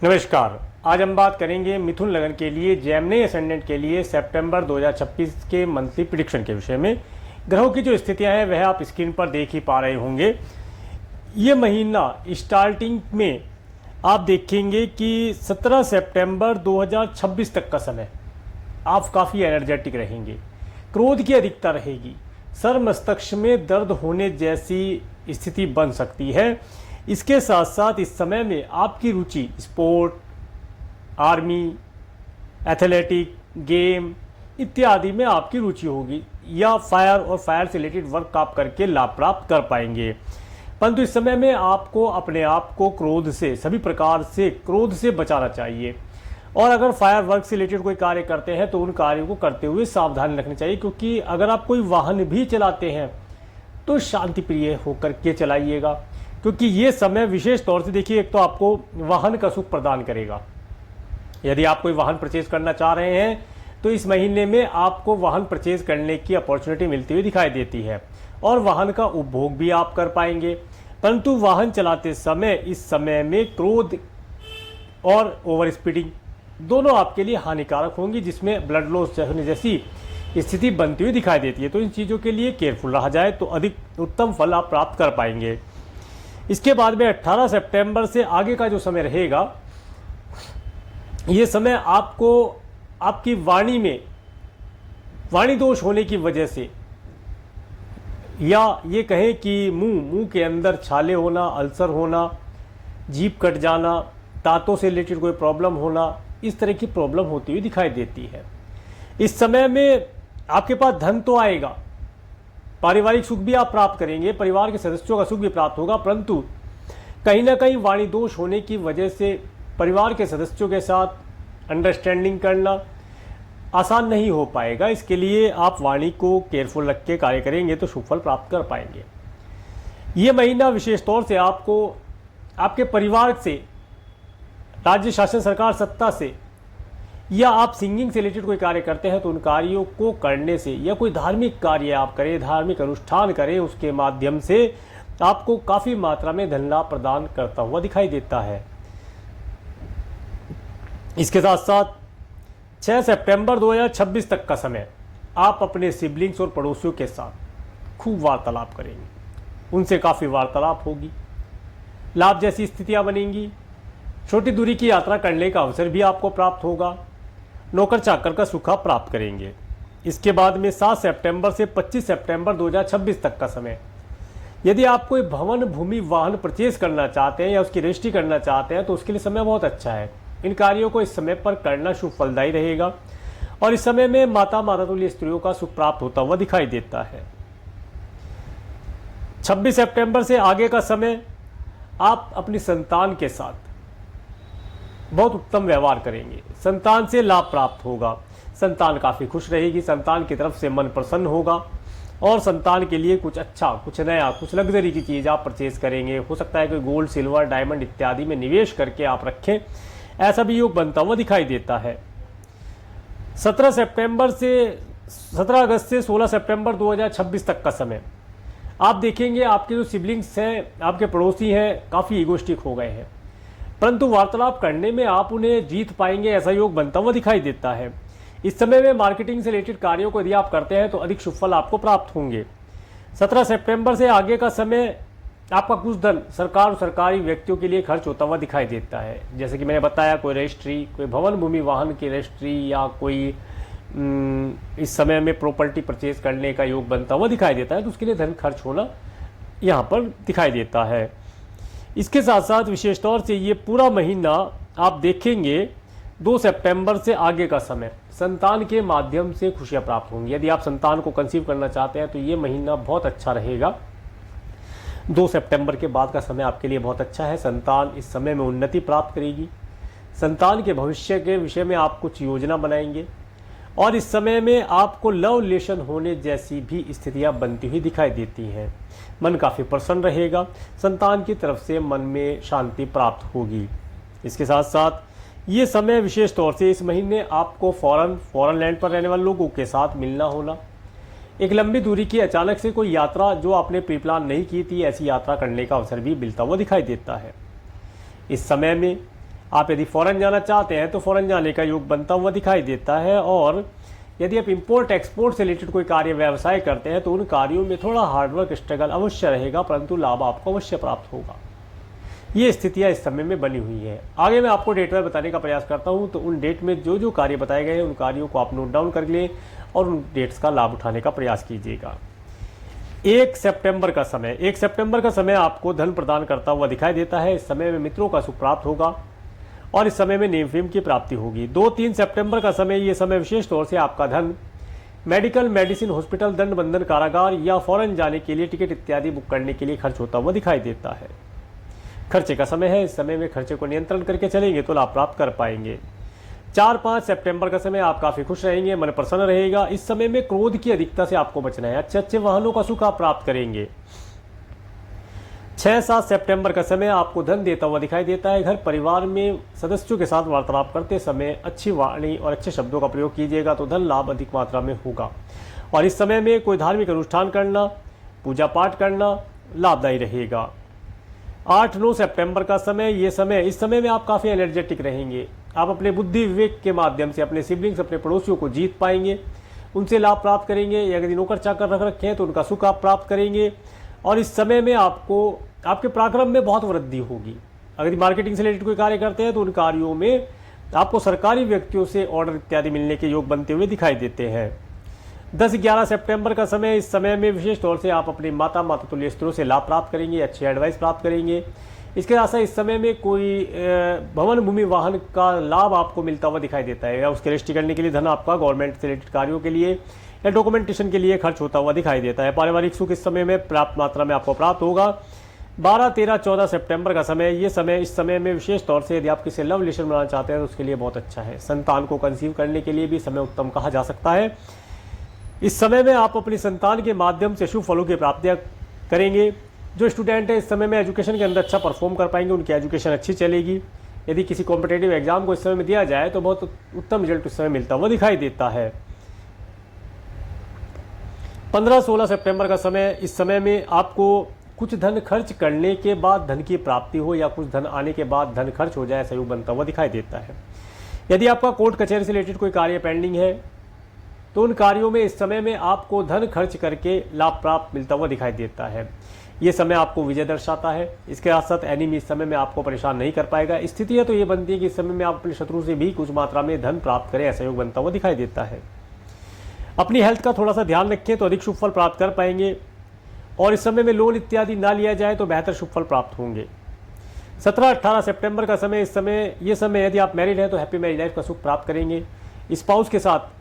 नमस्कार। आज हम बात करेंगे मिथुन लगन के लिए जेमिनी असेंडेंट के लिए सितंबर 2026 के मंथली प्रिडिक्शन के विषय में। ग्रहों की जो स्थितियां हैं वह आप स्क्रीन पर देख ही पा रहे होंगे। ये महीना स्टार्टिंग में आप देखेंगे कि 17 सितंबर 2026 तक का समय आप काफ़ी एनर्जेटिक रहेंगे। क्रोध की अधिकता रहेगी। सर मस्तिष्क में दर्द होने जैसी स्थिति बन सकती है। इसके साथ साथ इस समय में आपकी रुचि स्पोर्ट, आर्मी, एथलेटिक, गेम इत्यादि में आपकी रुचि होगी या फायर और फायर से रिलेटेड वर्क आप करके लाभ प्राप्त कर पाएंगे। परंतु इस समय में आपको अपने आप को क्रोध से, सभी प्रकार से क्रोध से बचाना चाहिए। और अगर फायर वर्क से रिलेटेड कोई कार्य करते हैं तो उन कार्यों को करते हुए सावधानी रखनी चाहिए, क्योंकि अगर आप कोई वाहन भी चलाते हैं तो शांति प्रिय होकर के चलाइएगा, क्योंकि ये समय विशेष तौर से देखिए, एक तो आपको वाहन का सुख प्रदान करेगा। यदि आप कोई वाहन परचेज करना चाह रहे हैं तो इस महीने में आपको वाहन परचेज करने की अपॉर्चुनिटी मिलती हुई दिखाई देती है और वाहन का उपभोग भी आप कर पाएंगे। परंतु वाहन चलाते समय इस समय में क्रोध और ओवर स्पीडिंग दोनों आपके लिए हानिकारक होंगी, जिसमें ब्लड लॉस होने जैसी स्थिति बनती हुई दिखाई देती है। तो इन चीज़ों के लिए केयरफुल रहा जाए तो अधिक उत्तम फल आप प्राप्त कर पाएंगे। इसके बाद में 18 सितंबर से आगे का जो समय रहेगा, ये समय आपको आपकी वाणी में वाणी दोष होने की वजह से, या ये कहें कि मुंह के अंदर छाले होना, अल्सर होना, जीभ कट जाना, दांतों से रिलेटेड कोई प्रॉब्लम होना, इस तरह की प्रॉब्लम होती हुई दिखाई देती है। इस समय में आपके पास धन तो आएगा, पारिवारिक सुख भी आप प्राप्त करेंगे, परिवार के सदस्यों का सुख भी प्राप्त होगा, परंतु कहीं ना कहीं वाणी दोष होने की वजह से परिवार के सदस्यों के साथ अंडरस्टैंडिंग करना आसान नहीं हो पाएगा। इसके लिए आप वाणी को केयरफुल रख के कार्य करेंगे तो शुभ फल प्राप्त कर पाएंगे। ये महीना विशेष तौर से आपको आपके परिवार से, राज्य शासन सरकार सत्ता से, या आप सिंगिंग से रिलेटेड कोई कार्य करते हैं तो उन कार्यों को करने से, या कोई धार्मिक कार्य आप करें, धार्मिक अनुष्ठान करें, उसके माध्यम से आपको काफ़ी मात्रा में धन लाभ प्रदान करता हुआ दिखाई देता है। इसके साथ साथ 6 सितंबर 2026 तक का समय आप अपने सिबलिंग्स और पड़ोसियों के साथ खूब वार्तालाप करेंगे, उनसे काफ़ी वार्तालाप होगी, लाभ जैसी स्थितियां बनेंगी। छोटी दूरी की यात्रा करने का अवसर भी आपको प्राप्त होगा। नौकर चाकर का सुख आप प्राप्त करेंगे। इसके बाद में 7 सितंबर से 25 सितंबर 2026 तक का समय, यदि आप कोई भवन, भूमि, वाहन परचेज करना चाहते हैं या उसकी रजिस्ट्री करना चाहते हैं तो उसके लिए समय बहुत अच्छा है। इन कार्यों को इस समय पर करना शुभ फलदायी रहेगा और इस समय में माता तुल्य स्त्रियों का सुख प्राप्त होता हुआ दिखाई देता है। 26 सितंबर से आगे का समय आप अपनी संतान के साथ बहुत उत्तम व्यवहार करेंगे, संतान से लाभ प्राप्त होगा, संतान काफ़ी खुश रहेगी, संतान की तरफ से मन प्रसन्न होगा और संतान के लिए कुछ अच्छा, कुछ नया, कुछ लग्जरी की चीज़ आप परचेज करेंगे। हो सकता है कि गोल्ड, सिल्वर, डायमंड इत्यादि में निवेश करके आप रखें, ऐसा भी योग बनता हुआ दिखाई देता है। 17 अगस्त से 16 सितंबर 2026 तक का समय आप देखेंगे आपके जो सिबलिंग्स हैं, आपके पड़ोसी हैं, काफ़ी ईगोइस्टिक हो गए हैं, परंतु वार्तालाप करने में आप उन्हें जीत पाएंगे, ऐसा योग बनता हुआ दिखाई देता है। इस समय में मार्केटिंग से रिलेटेड कार्यों को यदि आप करते हैं तो अधिक शुभ फल आपको प्राप्त होंगे। 17 सितंबर से आगे का समय आपका कुछ धन सरकार और सरकारी व्यक्तियों के लिए खर्च होता हुआ दिखाई देता है। जैसे कि मैंने बताया, कोई रजिस्ट्री, कोई भवन, भूमि, वाहन की रजिस्ट्री, या कोई इस समय में प्रॉपर्टी परचेज करने का योग बनता हुआ दिखाई देता है, तो उसके लिए धन खर्च होना यहाँ पर दिखाई देता है। इसके साथ साथ विशेष तौर से ये पूरा महीना आप देखेंगे 2 सितंबर से आगे का समय संतान के माध्यम से खुशियां प्राप्त होंगी। यदि आप संतान को कंसीव करना चाहते हैं तो ये महीना बहुत अच्छा रहेगा। 2 सितंबर के बाद का समय आपके लिए बहुत अच्छा है। संतान इस समय में उन्नति प्राप्त करेगी। संतान के भविष्य के विषय में आप कुछ योजना बनाएंगे और इस समय में आपको लव रिलेशन होने जैसी भी स्थितियां बनती हुई दिखाई देती हैं। मन काफ़ी प्रसन्न रहेगा, संतान की तरफ से मन में शांति प्राप्त होगी। इसके साथ साथ ये समय विशेष तौर से इस महीने आपको फॉरेन लैंड पर रहने वाले लोगों के साथ मिलना होना, एक लंबी दूरी की अचानक से कोई यात्रा जो आपने प्री प्लान नहीं की थी, ऐसी यात्रा करने का अवसर भी मिलता हुआ दिखाई देता है। इस समय में आप यदि फॉरेन जाना चाहते हैं तो फॉरेन जाने का योग बनता हुआ दिखाई देता है। और यदि आप इंपोर्ट एक्सपोर्ट से रिलेटेड कोई कार्य व्यवसाय करते हैं तो उन कार्यों में थोड़ा हार्डवर्क स्ट्रगल अवश्य रहेगा, परंतु लाभ आपको अवश्य प्राप्त होगा। ये स्थितियां इस समय में बनी हुई है। आगे मैं आपको डेट में बताने का प्रयास करता हूं, तो उन डेट में जो जो कार्य बताए गए हैं उन कार्यों को आप नोट डाउन कर लें और उन डेट्स का लाभ उठाने का प्रयास कीजिएगा। 1 सितंबर का समय, 1 सितंबर का समय आपको धन प्रदान करता हुआ दिखाई देता है। इस समय में मित्रों का सुख प्राप्त होगा और इस समय में नेम फेम की प्राप्ति होगी। 2-3 सितंबर का समय, ये समय विशेष तौर से आपका धन मेडिकल, मेडिसिन, हॉस्पिटल, दंड बंधन, कारागार या फॉरेन जाने के लिए टिकट इत्यादि बुक करने के लिए खर्च होता हुआ दिखाई देता है। खर्चे का समय है। इस समय में खर्चे को नियंत्रण करके चलेंगे तो लाभ प्राप्त कर पाएंगे। 4-5 सितंबर का समय आप काफ़ी खुश रहेंगे, मन प्रसन्न रहेगा। इस समय में क्रोध की अधिकता से आपको बचना है। अच्छे अच्छे वाहनों का सुख आप प्राप्त करेंगे। 6-7 सितंबर का समय आपको धन देता हुआ दिखाई देता है। घर परिवार में सदस्यों के साथ वार्तालाप करते समय अच्छी वाणी और अच्छे शब्दों का प्रयोग कीजिएगा तो धन लाभ अधिक मात्रा में होगा। और इस समय में कोई धार्मिक अनुष्ठान करना, पूजा पाठ करना लाभदायी रहेगा। 8-9 सितंबर का समय, ये समय, इस समय में आप काफ़ी एनर्जेटिक रहेंगे। आप अपने बुद्धि विवेक के माध्यम से अपने सिबलिंग्स, अपने पड़ोसियों को जीत पाएंगे, उनसे लाभ प्राप्त करेंगे। या यदि नौकर चाकर रख रखे हैं तो उनका सुख आप प्राप्त करेंगे। और इस समय में आपको आपके पराक्रम में बहुत वृद्धि होगी। अगर मार्केटिंग से रिलेटेड कोई कार्य करते हैं तो उन कार्यों में आपको सरकारी व्यक्तियों से ऑर्डर इत्यादि मिलने के योग बनते हुए दिखाई देते हैं। 10-11 सितंबर का समय, इस समय में विशेष तौर से आप अपनी माता तुल्य स्त्रों से लाभ प्राप्त करेंगे, अच्छी एडवाइस प्राप्त करेंगे। इसके साथ साथ इस समय में कोई भवन भूमि वाहन का लाभ आपको मिलता हुआ दिखाई देता है, या उसके रजिस्ट्री करने के लिए धन आपका गवर्नमेंट से रिलेटेड कार्यों के लिए या डॉक्यूमेंटेशन के लिए खर्च होता हुआ दिखाई देता है। पारिवारिक सुख इस समय में पर्याप्त मात्रा में आपको प्राप्त होगा। 12-13-14 सितंबर का समय, ये समय, इस समय में विशेष तौर से यदि आप किसी लव रिलेशन बनाना चाहते हैं तो उसके लिए बहुत अच्छा है। संतान को कंसीव करने के लिए भी समय उत्तम कहा जा सकता है। इस समय में आप अपनी संतान के माध्यम से शुभ फलों की प्राप्तियां करेंगे। जो स्टूडेंट है इस समय में एजुकेशन के अंदर अच्छा परफॉर्म कर पाएंगे, उनकी एजुकेशन अच्छी चलेगी। यदि किसी कॉम्पिटेटिव एग्जाम को इस समय में दिया जाए तो बहुत उत्तम रिजल्ट इस समय मिलता हुआ दिखाई देता है। 15-16 सितंबर का समय, इस समय में आपको कुछ धन खर्च करने के बाद धन की प्राप्ति हो या कुछ धन आने के बाद धन खर्च हो जाए, ऐसा योग बनता हुआ दिखाई देता है। यदि आपका कोर्ट कचहरी से रिलेटेड कोई कार्य पेंडिंग है तो उन कार्यों में इस समय में आपको धन खर्च करके लाभ प्राप्त मिलता हुआ दिखाई देता है। ये समय आपको विजय दर्शाता है। इसके साथ साथ एनिमी इस समय में आपको परेशान नहीं कर पाएगा। स्थितियाँ तो ये बनती है कि इस समय में आप अपने शत्रु से भी कुछ मात्रा में धन प्राप्त करें, ऐसा योग बनता हुआ दिखाई देता है। अपनी हेल्थ का थोड़ा सा ध्यान रखें तो अधिक शुभ फल प्राप्त कर पाएंगे। और इस समय में लोन इत्यादि ना लिया जाए तो बेहतर शुभ फल प्राप्त होंगे। 17-18 सितंबर का समय, इस समय, ये समय यदि आप मैरिड हैं तो हैप्पी मैरिज लाइफ का सुख प्राप्त करेंगे। स्पाउस के साथ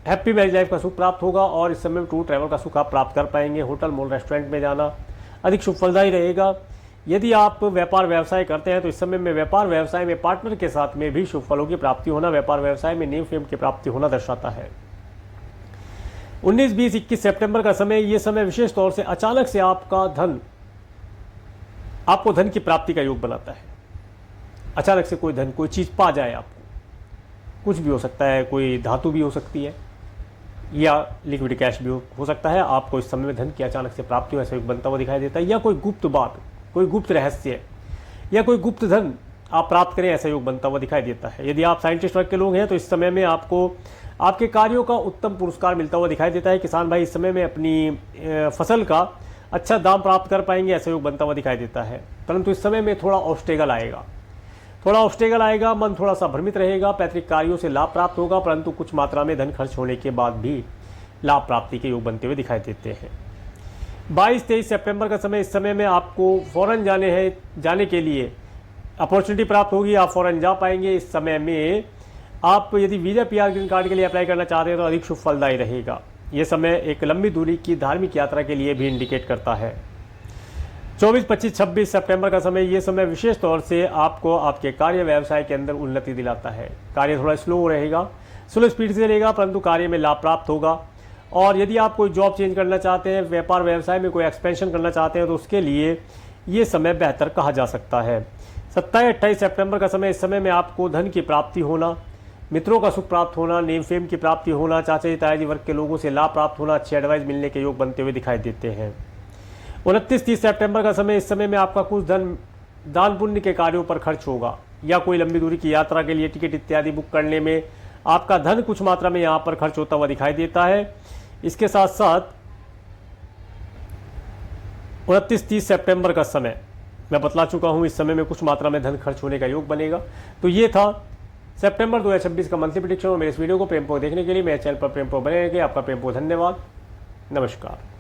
हैप्पी मैरिज लाइफ का सुख प्राप्त होगा। और इस समय टूर ट्रैवल का सुख आप प्राप्त कर पाएंगे। होटल, मॉल, रेस्टोरेंट में जाना अधिक शुभ फलदायी रहेगा। यदि आप व्यापार व्यवसाय करते हैं तो इस समय में व्यापार व्यवसाय में पार्टनर के साथ में भी शुभ फलों की प्राप्ति होना, व्यापार व्यवसाय में नेम फेम की प्राप्ति होना दर्शाता है। 19, 20, 21 सितंबर का समय, ये समय विशेष तौर से अचानक से आपको धन की प्राप्ति का योग बनाता है। अचानक से कोई धन, कोई चीज़ पा जाए आपको, कुछ भी हो सकता है, कोई धातु भी हो सकती है या लिक्विड कैश भी हो सकता है। आपको इस समय में धन की अचानक से प्राप्ति हो, ऐसा योग बनता हुआ दिखाई देता है। या कोई गुप्त बात, कोई गुप्त रहस्य या कोई गुप्त धन आप प्राप्त करें, ऐसा योग बनता हुआ दिखाई देता है। यदि आप साइंटिस्ट वर्ग के लोग हैं तो इस समय में आपको आपके कार्यों का उत्तम पुरस्कार मिलता हुआ दिखाई देता है। किसान भाई इस समय में अपनी फसल का अच्छा दाम प्राप्त कर पाएंगे, ऐसा योग बनता हुआ दिखाई देता है। परंतु इस समय में थोड़ा ऑब्स्टेकल आएगा, मन थोड़ा सा भ्रमित रहेगा। पैतृक कार्यों से लाभ प्राप्त होगा, परंतु कुछ मात्रा में धन खर्च होने के बाद भी लाभ प्राप्ति के योग बनते हुए दिखाई देते हैं। 22-23 सितंबर का समय, इस समय में आपको फॉरेन जाने के लिए अपॉर्चुनिटी प्राप्त होगी, आप फॉरेन जा पाएंगे। इस समय में आप यदि वीज़ा, PR, ग्रीन कार्ड के लिए अप्लाई करना चाहते हैं तो अधिक शुभ फलदायी रहेगा। ये समय एक लंबी दूरी की धार्मिक यात्रा के लिए भी इंडिकेट करता है। 24, 25, 26 सितंबर का समय, ये समय विशेष तौर से आपको आपके कार्य व्यवसाय के अंदर उन्नति दिलाता है। कार्य थोड़ा स्लो रहेगा, स्लो स्पीड से चलेगा, परंतु कार्य में लाभ प्राप्त होगा। और यदि आप कोई जॉब चेंज करना चाहते हैं, व्यापार व्यवसाय में कोई एक्सपेंशन करना चाहते हैं तो उसके लिए ये समय बेहतर कहा जा सकता है। 27-28 सितंबर का समय, इस समय में आपको धन की प्राप्ति होना, मित्रों का सुख प्राप्त होना, नेम फेम की प्राप्ति होना, चाचा जी ताया जी वर्ग के लोगों से लाभ प्राप्त होना, अच्छी एडवाइस मिलने के योग बनते हुए दिखाई देते हैं। 29-30 सितंबर का समय, इस समय में आपका कुछ धन दान पुण्य के कार्यों पर खर्च होगा। या कोई लंबी दूरी की यात्रा के लिए टिकट इत्यादि बुक करने में आपका धन कुछ मात्रा में यहाँ पर खर्च होता हुआ दिखाई देता है। इसके साथ साथ 29-30 सितंबर का समय मैं बतला चुका हूँ, इस समय में कुछ मात्रा में धन खर्च होने का योग बनेगा। तो ये था सितंबर 2026 का मंथली प्रेडिक्शन। और मेरे इस वीडियो को प्रेमपूर्वक देखने के लिए मेरे चैनल पर प्रेमपूर्वक बने रहिए। आपका प्रेमपूर्वक धन्यवाद। नमस्कार।